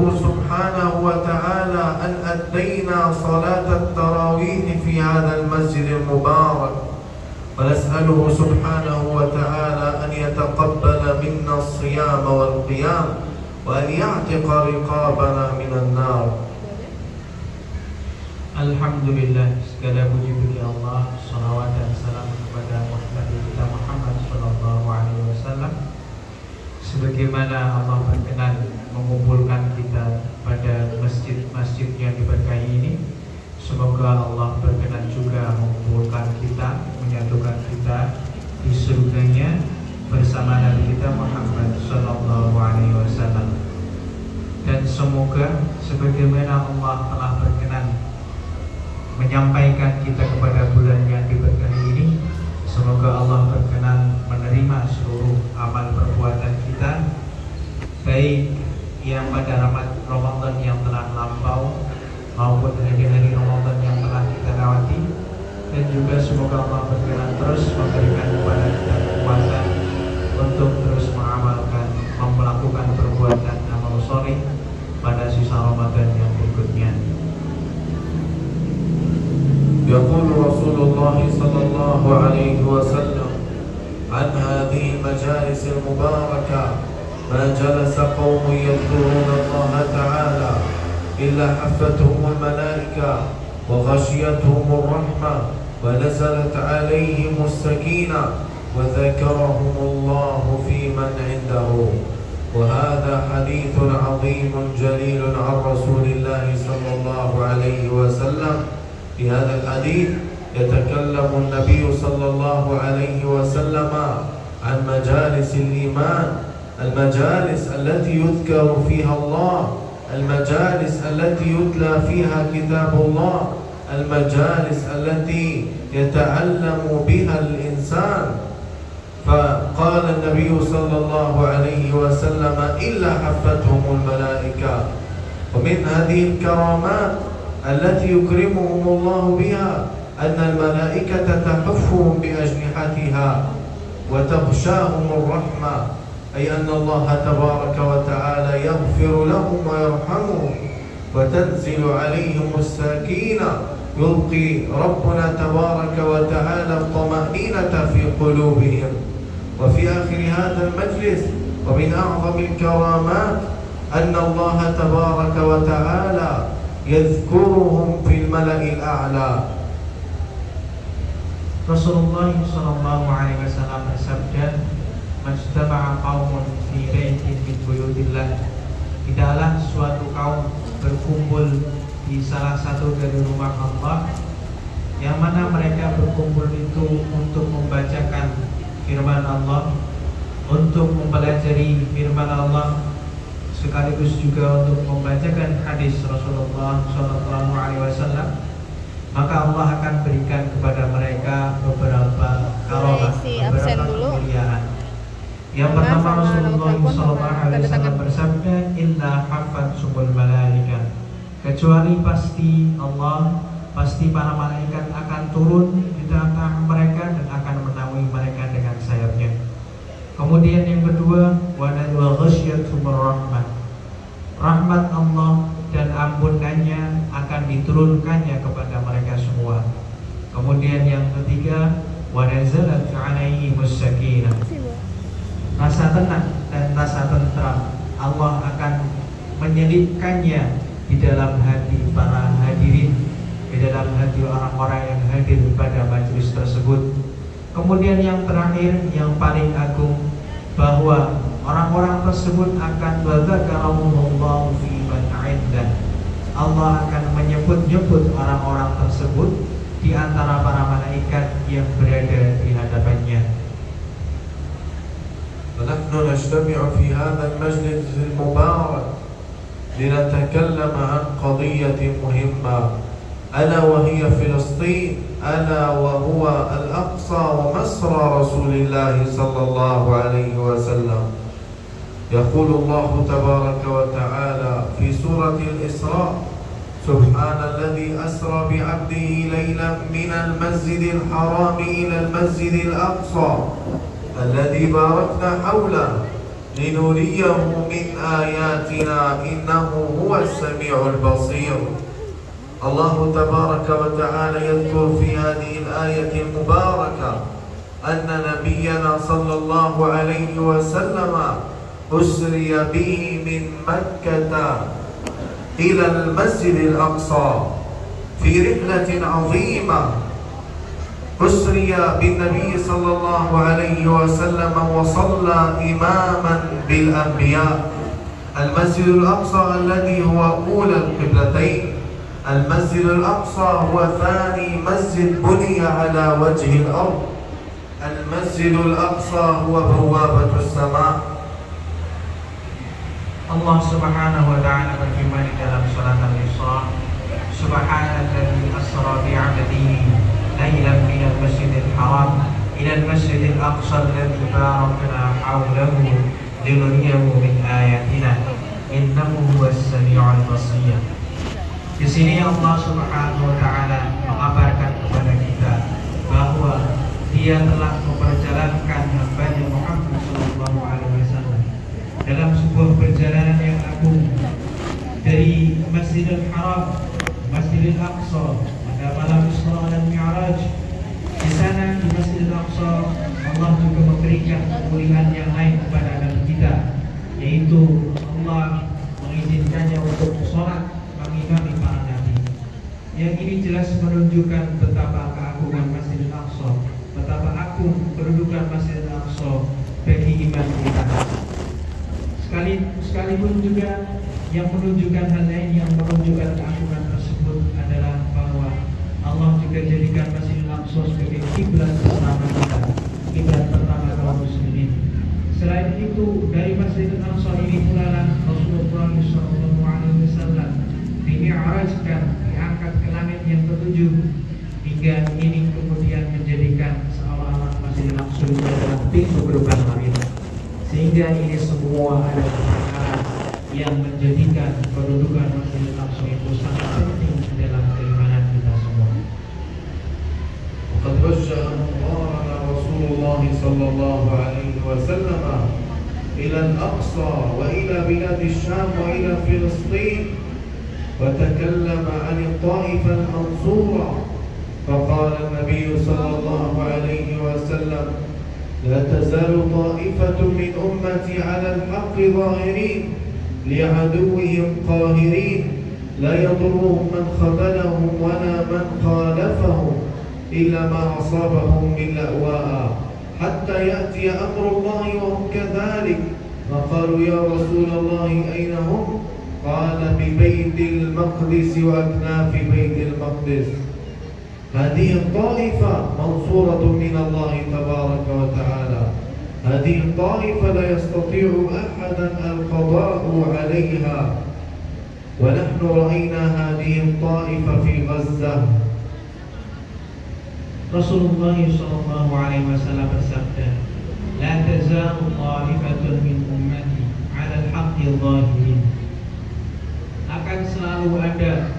سبحانه وتعالى أن أدينا صلاة التراويح في هذا المسجد المبارك، ونسأله سبحانه وتعالى أن يتقبل منا الصيام والقيام وأن يعتق رقابنا من النار. Alhamdulillah, segala puji bagi Allah, salawat dan salam kepada Muhammad sallallahu alaihi wasallam. Sebagaimana Allah berkenan mengumpulkan kita pada masjid-masjid yang diberkahi ini, semoga Allah berkenan juga mengumpulkan kita, menyatukan kita di surganya bersama Nabi kita Muhammad sallallahu alaihi wasallam. Dan semoga sebagaimana Allah telah berkenan menyampaikan kita kepada bulan yang diberkahi ini, semoga Allah berkenan menerima seluruh amal perbuatan kita, baik yang pada Ramadan yang telah lampau maupun hari-hari Ramadan yang telah kita lewati. Dan juga semoga Allah berkenan terus memberikan kepada kita kekuatan untuk terus mengamalkan, melakukan perbuatan amal soleh pada sisa Ramadan yang berikutnya. يقول رسول الله صلى الله عليه وسلم عن هذه المجالس المباركة: ما جلس قوم يذكرون الله تعالى إلا حفتهم الملائكة وغشيتهم الرحمة ونزلت عليهم السكينة وذكرهم الله في من عنده. وهذا حديث عظيم جليل عن رسول الله صلى الله عليه وسلم. في هذا الحديث يتكلم النبي صلى الله عليه وسلم عن مجالس الإيمان، المجالس التي يذكر فيها الله، المجالس التي يتلى فيها كتاب الله، المجالس التي يتعلم بها الإنسان. فقال النبي صلى الله عليه وسلم: إلا حفتهم الملائكة. ومن هذه الكرامات التي يكرمهم الله بها أن الملائكة تحفهم بأجنحتها وتغشاهم الرحمة، أي أن الله تبارك وتعالى يغفر لهم ويرحمهم وتنزل عليهم السكينة، يلقي ربنا تبارك وتعالى الطمأنينة في قلوبهم. وفي آخر هذا المجلس ومن أعظم الكرامات أن الله تبارك وتعالى يذكرهم في الملأ الأعلى. Rasulullah sallallahu alaihi wasallam bersabda, "Majtama'a qaumun fi baitin min buyutillah." Tidaklah suatu kaum berkumpul di salah satu dari rumah Allah, yang mana mereka berkumpul itu untuk membacakan firman Allah, untuk mempelajari firman Allah, sekaligus juga untuk membacakan hadis Rasulullah sallallahu alaihi wasallam, maka Allah akan berikan kepada mereka beberapa karamah, beberapa kemuliaan. Yang pertama, Rasulullah sallallahu alaihi wasallam bersabda, "Illa hafat subul malaika." Kecuali pasti para malaikat akan turun di tengah mereka dan akan menaungi mereka dengan sayapnya. Kemudian yang kedua, wa ghasyiyatuhumur rahmah. Rahmat Allah dan ampunannya akan diturunkannya kepada mereka semua. Kemudian yang ketiga, wa nazalat 'alaihimus sakinah. Rasa tenang dan rasa tentram Allah akan menyelipkannya di dalam hati para hadirin, di dalam hati orang-orang yang hadir pada majelis tersebut. Kemudian yang terakhir, yang paling agung, bahwa orang-orang tersebut akan wadzakarahumullahu fi man 'indah. Allah akan menyebut-nyebut orang-orang tersebut di antara para malaikat yang berada di hadapannya. فنحن نجتمع في هذا المجلس المبارك لنتكلم عن قضية مهمة، ألا وهي فلسطين، ألا وهو الأقصى ومسرى رسول الله صلى الله عليه وسلم. يقول الله تبارك وتعالى في سورة الإسراء: سبحان الذي أسرى بعبده ليلا من المسجد الحرام إلى المسجد الأقصى الذي باركنا حوله لنريه من آياتنا إنه هو السميع البصير. الله تبارك وتعالى يذكر في هذه الآية المباركة أن نبينا صلى الله عليه وسلم أسري به من مكة إلى المسجد الأقصى في رحلة عظيمة. أسري بالنبي صلى الله عليه وسلم وصلى إماما بالأنبياء. المسجد الأقصى الذي هو أولى القبلتين، المسجد الأقصى هو ثاني مسجد بني على وجه الأرض. المسجد الأقصى هو بوابة السماء. Allah Subhanahu wa taala berfirman di dalam surat Al-Isra, Subhanalladzi asra bi 'abdihi laylan minal masjidil haram ilal masjidil aqsa alladzi barakna hawlahu linuriyahu min ayatina innahu huwas sami'ul basir. Di sini Allah Subhanahu wa taala mengabarkan kepada kita bahwa Dia telah memperjalankan hamba-Nya Muhammad sallallahu alaihi wasallam dalam sebuah perjalanan yang agung dari Masjidil Haram, Masjidil Aqsa pada malam Isra dan Mi'raj. Di sana di Masjidil Aqsa Allah juga memberikan kemuliaan yang lain kepada Nabi kita, yaitu Allah mengizinkannya untuk sholat mengimami para nabi. Yang ini jelas menunjukkan betapa keagungan Masjidil Aqsa, betapa agung kedudukan Masjidil Aqsa bagi iman kita. Sekalipun juga yang menunjukkan hal lain yang menunjukkan keagungan tersebut adalah bahwa Allah juga jadikan Masjidil Aqsa sebagai kiblat pertama kita, kiblat pertama kaum muslimin. Selain itu, dari Masjidil Aqsa ini pula lah Rasulullah SAW dimi'rajkan, diangkat ke langit yang ketujuh, hingga ini kemudian menjadikan seolah-olah Masjidil Aqsa adalah pintu gerbang langit. Sehingga ini semua adalah perkara yang menjadikan kedudukan Masjidil Aqsa itu sangat penting dalam keimanan kita semua. وقد وجه أنظارنا رسول الله صلى الله عليه وسلم إلى الأقصى وإلى بلاد الشام وإلى فلسطين، وتكلم عن الطائفة المنصورة، فقال النبي صلى الله عليه وسلم: لا تزال طائفة من أمتي على الحق ظاهرين لعدوهم قاهرين لا يضرهم من خذلهم ولا من خالفهم إلا ما أصابهم من لأواء حتى يأتي أمر الله وهم كذلك. فقالوا: يا رسول الله أين هم؟ قال: ببيت المقدس وأكناف بيت المقدس. هذه الطائفة منصورة من الله تبارك وتعالى. هذه الطائفة لا يستطيع أحدا القضاء عليها، ونحن رأينا هذه الطائفة في غزة. Rasulullah sallallahu alaihi wasallam bersabda, "La tazalu ta'ifatun min ummati 'ala al-haqqi dhahirin." Akan selalu ada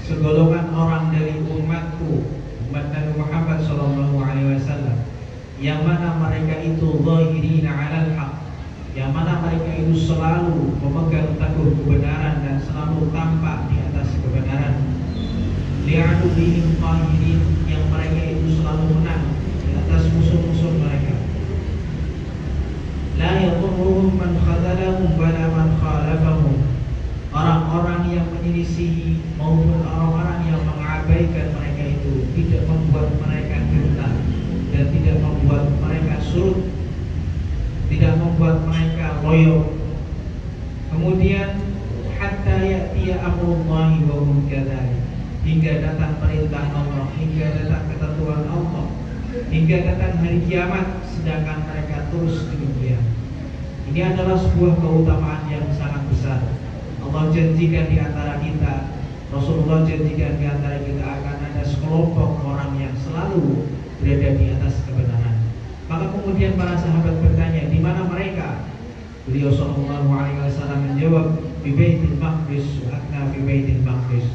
segolongan orang dari umatku, umat Nabi Muhammad sallallahu alaihi wasallam, yang mana mereka itu dhahirina 'alal haqq, yang mana mereka itu selalu memegang teguh kebenaran dan selalu tampak di atas kebenaran. Li'adubihim qahirin, yang mereka itu selalu menang di atas musuh-musuh mereka. La yadurruhum man khadalahum wala man khalafahum. Orang-orang yang menyelisihi maupun orang-orang yang mengabaikan mereka itu tidak membuat mereka gentar dan tidak membuat mereka surut, tidak membuat mereka loyo. Kemudian hatta ya'tiya amrullahi wa hum kadzalik, hingga datang perintah Allah, hingga datang ketentuan Allah, hingga datang hari kiamat, sedangkan mereka terus demikian. Ini adalah sebuah keutamaan yang sangat besar. Allah janjikan di antara kita, Rasulullah janjikan di antara kita akan ada sekelompok orang yang selalu berada di atas kebenaran. Maka kemudian para sahabat bertanya, di mana mereka? Beliau sallallahu alaihi wasallam menjawab, di Baitul Maqdis wa akna fi Baitul Maqdis.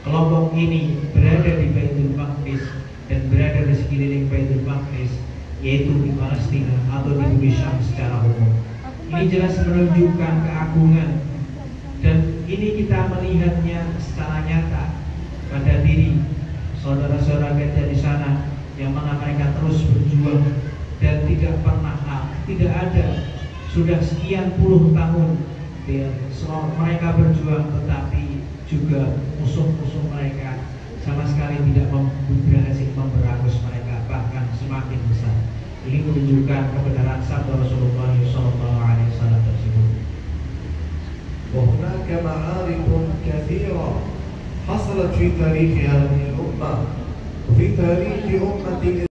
Kelompok ini berada di Baitul Maqdis dan berada di sekeliling Baitul Maqdis, yaitu di Palestina atau di bumi Syam secara umum. Ini jelas menunjukkan keagungan, dan ini kita melihatnya secara nyata pada diri saudara-saudara kita di sana, yang mana mereka terus berjuang dan tidak pernah tidak ada sudah sekian puluh tahun mereka berjuang, tetapi juga musuh-musuh mereka sama sekali tidak berhasil memberangus mereka, bahkan semakin besar. Ini menunjukkan kebenaran sabda Rasulullah SAW tersebut. وهناك معارك كثيرة حصلت في تاريخ هذه الأمة وفي تاريخ أمة